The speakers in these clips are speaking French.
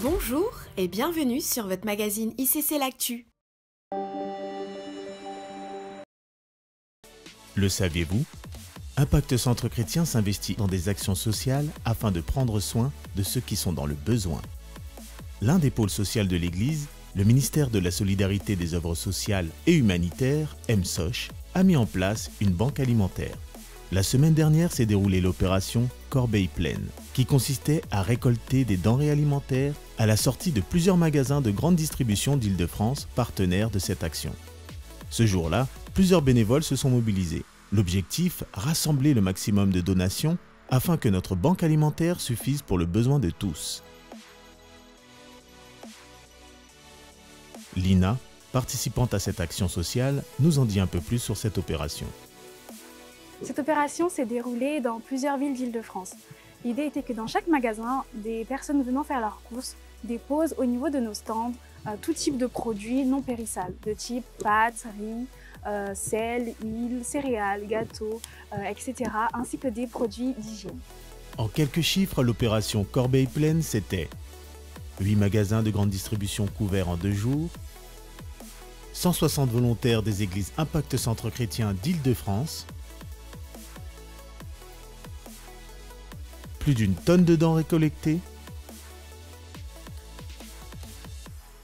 Bonjour et bienvenue sur votre magazine ICC L'Actu. Le saviez-vous? Impact Centre Chrétien s'investit dans des actions sociales afin de prendre soin de ceux qui sont dans le besoin. L'un des pôles sociaux de l'Église, le ministère de la Solidarité des œuvres sociales et humanitaires, MSOCH, a mis en place une banque alimentaire. La semaine dernière s'est déroulée l'opération Corbeille pleine, qui consistait à récolter des denrées alimentaires à la sortie de plusieurs magasins de grande distribution d'Île-de-France partenaires de cette action. Ce jour-là, plusieurs bénévoles se sont mobilisés. L'objectif, rassembler le maximum de donations afin que notre banque alimentaire suffise pour le besoin de tous. Lina, participante à cette action sociale, nous en dit un peu plus sur cette opération. Cette opération s'est déroulée dans plusieurs villes d'Île-de-France. L'idée était que dans chaque magasin, des personnes venant faire leurs courses déposent au niveau de nos stands tout type de produits non périssables, de type pâtes, riz, sel, huile, céréales, gâteaux, etc., ainsi que des produits d'hygiène. En quelques chiffres, l'opération Corbeille pleine, c'était 8 magasins de grande distribution couverts en 2 jours, 160 volontaires des églises Impact Centre Chrétien d'Île-de-France, plus d'une tonne de denrées collectées.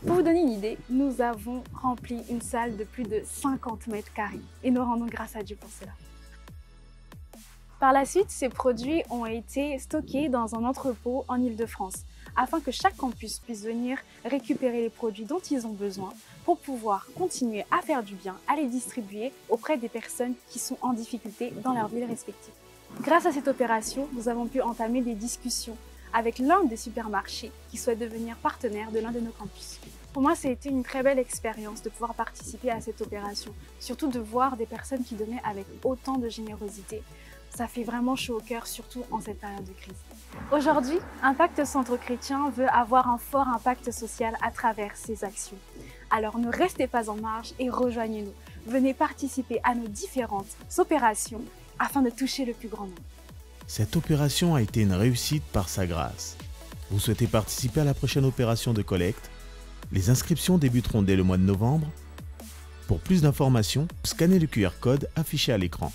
Pour vous donner une idée, nous avons rempli une salle de plus de 50 mètres carrés et nous rendons grâce à Dieu pour cela. Par la suite, ces produits ont été stockés dans un entrepôt en Île-de-France afin que chaque campus puisse venir récupérer les produits dont ils ont besoin pour pouvoir continuer à faire du bien, à les distribuer auprès des personnes qui sont en difficulté dans leurs villes respectives. Grâce à cette opération, nous avons pu entamer des discussions avec l'un des supermarchés qui souhaite devenir partenaire de l'un de nos campus. Pour moi, ça a été une très belle expérience de pouvoir participer à cette opération, surtout de voir des personnes qui donnaient avec autant de générosité. Ça fait vraiment chaud au cœur, surtout en cette période de crise. Aujourd'hui, Impact Centre Chrétien veut avoir un fort impact social à travers ses actions. Alors ne restez pas en marge et rejoignez-nous. Venez participer à nos différentes opérations afin de toucher le plus grand nombre. Cette opération a été une réussite par sa grâce. Vous souhaitez participer à la prochaine opération de collecte? Les inscriptions débuteront dès le mois de novembre. Pour plus d'informations, scannez le QR code affiché à l'écran.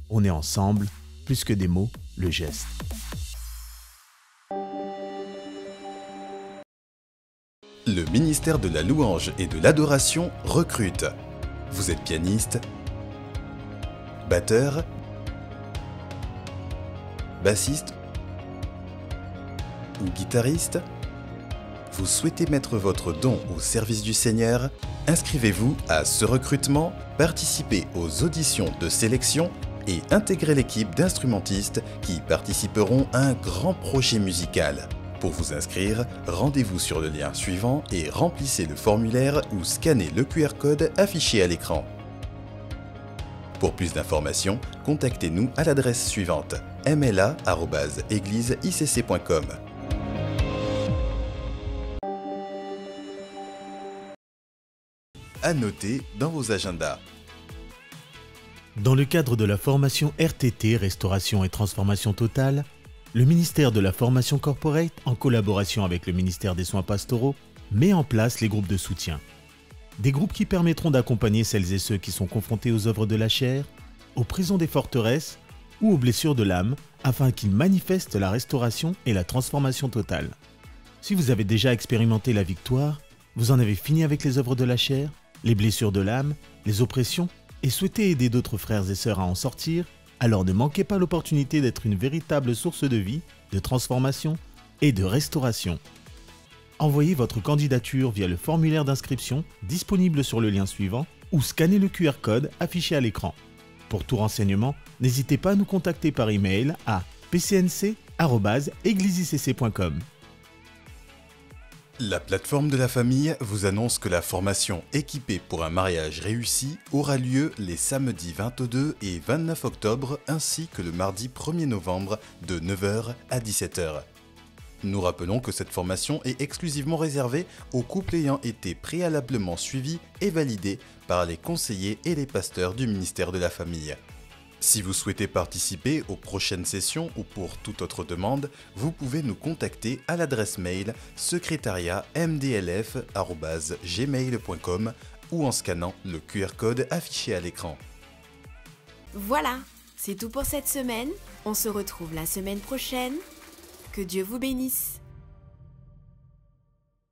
On est ensemble, plus que des mots, le geste. Le ministère de la Louange et de l'Adoration recrute. Vous êtes pianiste, batteur, bassiste ou guitariste? Vous souhaitez mettre votre don au service du Seigneur? Inscrivez-vous à ce recrutement, participez aux auditions de sélection et intégrez l'équipe d'instrumentistes qui participeront à un grand projet musical. Pour vous inscrire, rendez-vous sur le lien suivant et remplissez le formulaire ou scannez le QR code affiché à l'écran. Pour plus d'informations, contactez-nous à l'adresse suivante: mla@eglisecc.com. À noter dans vos agendas. Dans le cadre de la formation RTT, Restauration et Transformation Totale, le ministère de la Formation Corporate, en collaboration avec le ministère des Soins Pastoraux, met en place les groupes de soutien. Des groupes qui permettront d'accompagner celles et ceux qui sont confrontés aux œuvres de la chair, aux prisons des forteresses ou aux blessures de l'âme, afin qu'ils manifestent la restauration et la transformation totale. Si vous avez déjà expérimenté la victoire, vous en avez fini avec les œuvres de la chair, les blessures de l'âme, les oppressions, et souhaitez aider d'autres frères et sœurs à en sortir, alors ne manquez pas l'opportunité d'être une véritable source de vie, de transformation et de restauration. Envoyez votre candidature via le formulaire d'inscription disponible sur le lien suivant ou scannez le QR code affiché à l'écran. Pour tout renseignement, n'hésitez pas à nous contacter par email à pcnc@eglisecc.com. La plateforme de la famille vous annonce que la formation Équipée pour un mariage réussi aura lieu les samedis 22 et 29 octobre ainsi que le mardi 1er novembre de 9h à 17h. Nous rappelons que cette formation est exclusivement réservée aux couples ayant été préalablement suivis et validés par les conseillers et les pasteurs du ministère de la Famille. Si vous souhaitez participer aux prochaines sessions ou pour toute autre demande, vous pouvez nous contacter à l'adresse mail secretariat.mdlf@gmail.com ou en scannant le QR code affiché à l'écran. Voilà, c'est tout pour cette semaine. On se retrouve la semaine prochaine. Que Dieu vous bénisse.